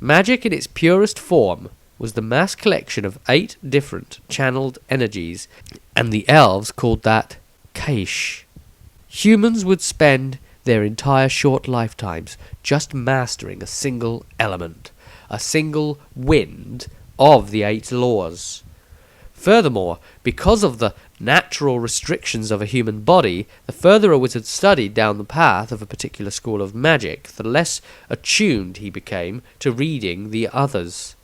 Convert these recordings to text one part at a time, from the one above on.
Magic in its purest form was the mass collection of 8 different channeled energies, and the elves called that Kaish. Humans would spend their entire short lifetimes just mastering a single element, a single wind of the 8 laws. Furthermore, because of the natural restrictions of a human body, the further a wizard studied down the path of a particular school of magic, the less attuned he became to reading the others.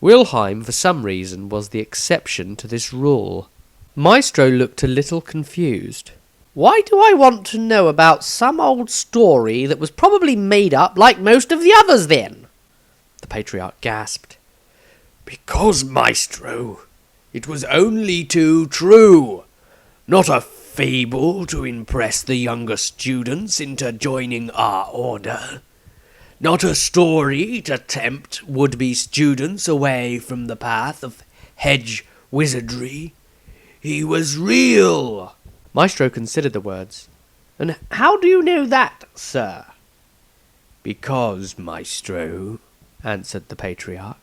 Wilhelm, for some reason, was the exception to this rule. Maestro looked a little confused. Why do I want to know about some old story that was probably made up like most of the others, then? The Patriarch gasped. Because, Maestro, it was only too true. Not a fable to impress the younger students into joining our order. Not a story to tempt would-be students away from the path of hedge wizardry. He was real. Maestro considered the words. And how do you know that, sir? Because, Maestro, answered the Patriarch.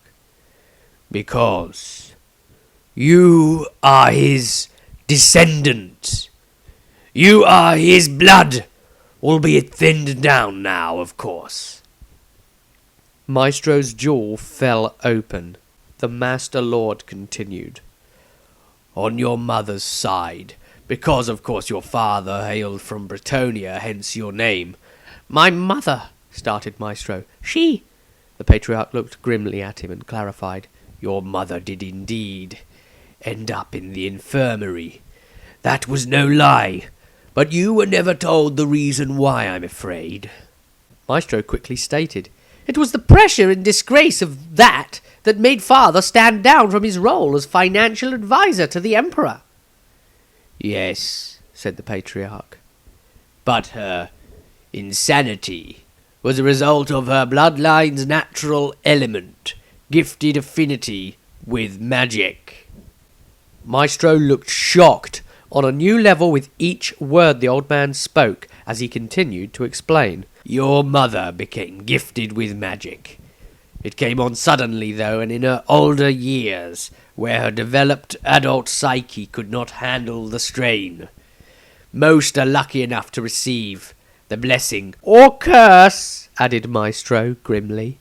Because you are his descendant. You are his blood, albeit thinned down now, of course. Maestro's jaw fell open. The Master Lord continued. On your mother's side, because of course your father hailed from Bretonia, hence your name. My mother, started Maestro. She... The Patriarch looked grimly at him and clarified. Your mother did indeed end up in the infirmary. That was no lie, but you were never told the reason why, I'm afraid. Maestro quickly stated. It was the pressure and disgrace of that made father stand down from his role as financial adviser to the Emperor. Yes, said the Patriarch, but her insanity was a result of her bloodline's natural element, gifted affinity with magic. Maestro looked shocked on a new level with each word the old man spoke as he continued to explain. Your mother became gifted with magic. It came on suddenly, though, and in her older years, where her developed adult psyche could not handle the strain. Most are lucky enough to receive the blessing, or curse, added Maestro grimly.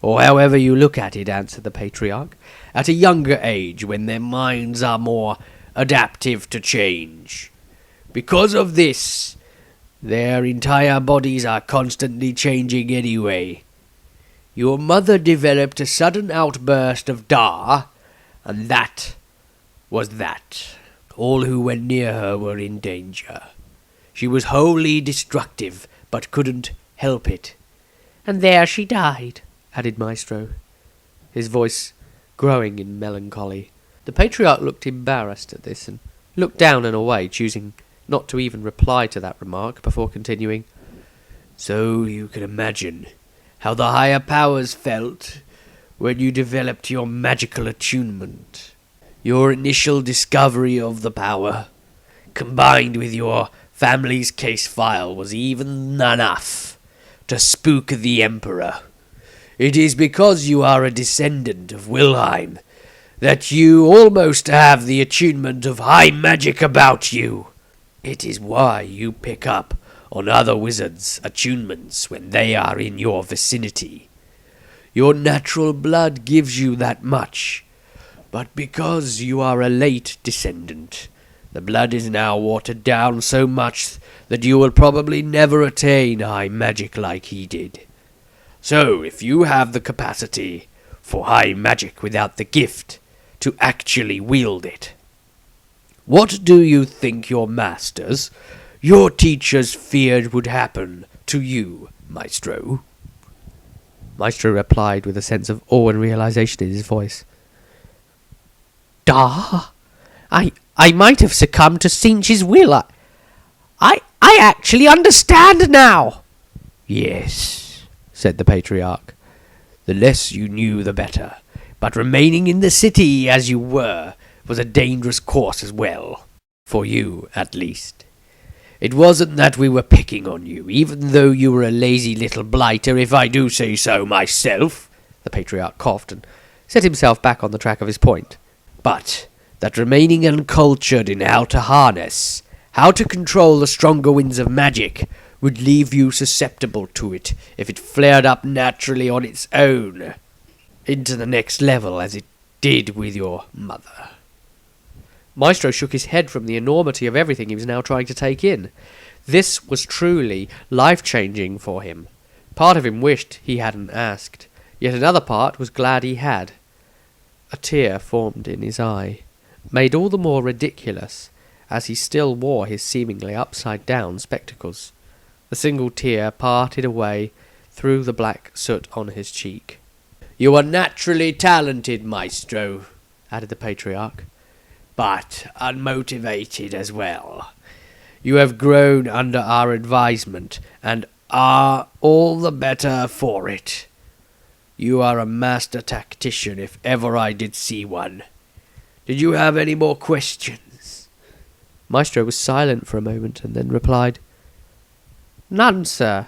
Or however you look at it, answered the Patriarch, at a younger age, when their minds are more adaptive to change. Because of this, their entire bodies are constantly changing anyway. Your mother developed a sudden outburst of Da, and that was that. All who went near her were in danger. She was wholly destructive, but couldn't help it. And there she died, added Maestro, his voice growing in melancholy. The Patriarch looked embarrassed at this, and looked down and away, choosing not to even reply to that remark, before continuing. So you can imagine how the higher powers felt when you developed your magical attunement. Your initial discovery of the power, combined with your family's case file, was even enough to spook the Emperor. It is because you are a descendant of Wilhelm that you almost have the attunement of high magic about you. It is why you pick up on other wizards' attunements when they are in your vicinity. Your natural blood gives you that much, but because you are a late descendant, the blood is now watered down so much that you will probably never attain high magic like he did. So, if you have the capacity for high magic without the gift to actually wield it, what do you think your masters, your teachers, feared would happen to you, Maestro? Maestro replied with a sense of awe and realization in his voice. Da, I might have succumbed to Sinch's will. I actually understand now. Yes, said the Patriarch. The less you knew, the better. But remaining in the city as you were was a dangerous course as well. For you, at least. It wasn't that we were picking on you, even though you were a lazy little blighter, if I do say so myself. The patriarch coughed and set himself back on the track of his point. But that remaining uncultured in how to harness, how to control the stronger winds of magic, would leave you susceptible to it if it flared up naturally on its own, into the next level as it did with your mother. Maestro shook his head from the enormity of everything he was now trying to take in. This was truly life-changing for him. Part of him wished he hadn't asked, yet another part was glad he had. A tear formed in his eye, made all the more ridiculous as he still wore his seemingly upside-down spectacles. The single tear parted away through the black soot on his cheek. "You are naturally talented, Maestro," added the patriarch, "but unmotivated as well. You have grown under our advisement, and are all the better for it. You are a master tactician, if ever I did see one. Did you have any more questions?" Maestro was silent for a moment, and then replied, "None, sir."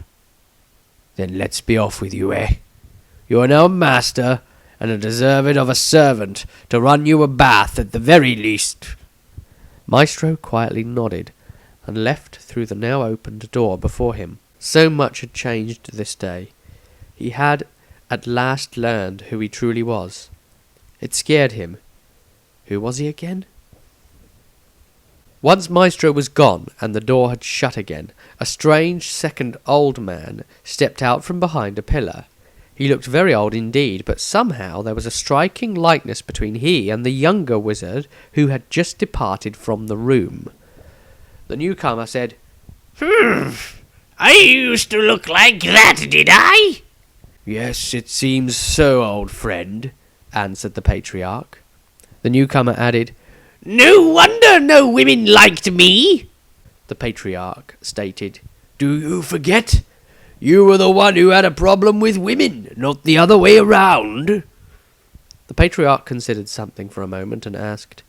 "Then let's be off with you, eh? You are now a master, and are deserved of a servant to run you a bath at the very least." Maestro quietly nodded, and left through the now opened door before him. So much had changed this day. He had at last learned who he truly was. It scared him. Who was he again? Once Maestro was gone, and the door had shut again, a strange second old man stepped out from behind a pillar. He looked very old indeed, but somehow there was a striking likeness between he and the younger wizard who had just departed from the room. The newcomer said, I used to look like that, did I?" "Yes, it seems so, old friend," answered the patriarch. The newcomer added, "No wonder no women liked me." The patriarch stated, "Do you forget? You were the one who had a problem with women, not the other way around." The patriarch considered something for a moment and asked,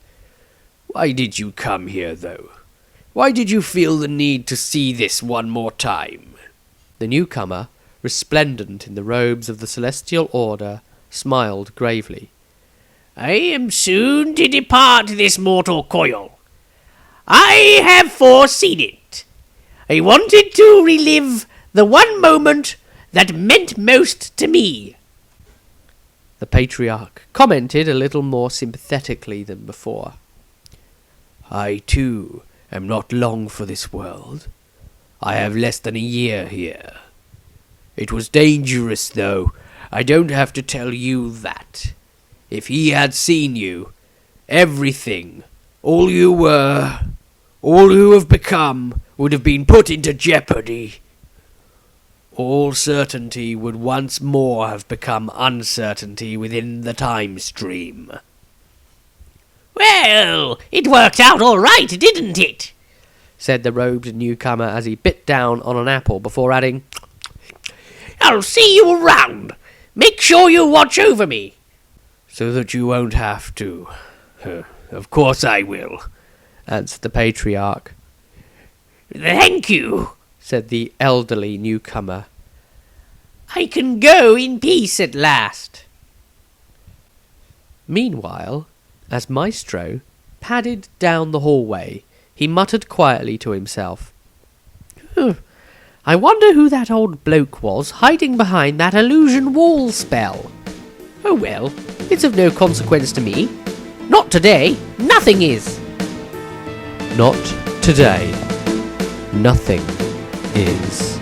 "Why did you come here, though? Why did you feel the need to see this one more time?" The newcomer, resplendent in the robes of the celestial order, smiled gravely. "I am soon to depart this mortal coil. I have foreseen it. I wanted to relive the one moment that meant most to me." The patriarch commented a little more sympathetically than before. "I, too, am not long for this world. I have less than a year here. It was dangerous, though. I don't have to tell you that. If he had seen you, everything, all you were, all you have become, would have been put into jeopardy. All certainty would once more have become uncertainty within the time stream." "Well, it worked out all right, didn't it?" said the robed newcomer as he bit down on an apple before adding, "I'll see you around. Make sure you watch over me." "So that you won't have to. Of course I will," answered the patriarch. "Thank you," said the elderly newcomer. "I can go in peace at last." Meanwhile, as Maestro padded down the hallway, he muttered quietly to himself, "I wonder who that old bloke was hiding behind that illusion wall spell. Oh well, it's of no consequence to me. Not today, nothing is." Not today, nothing is.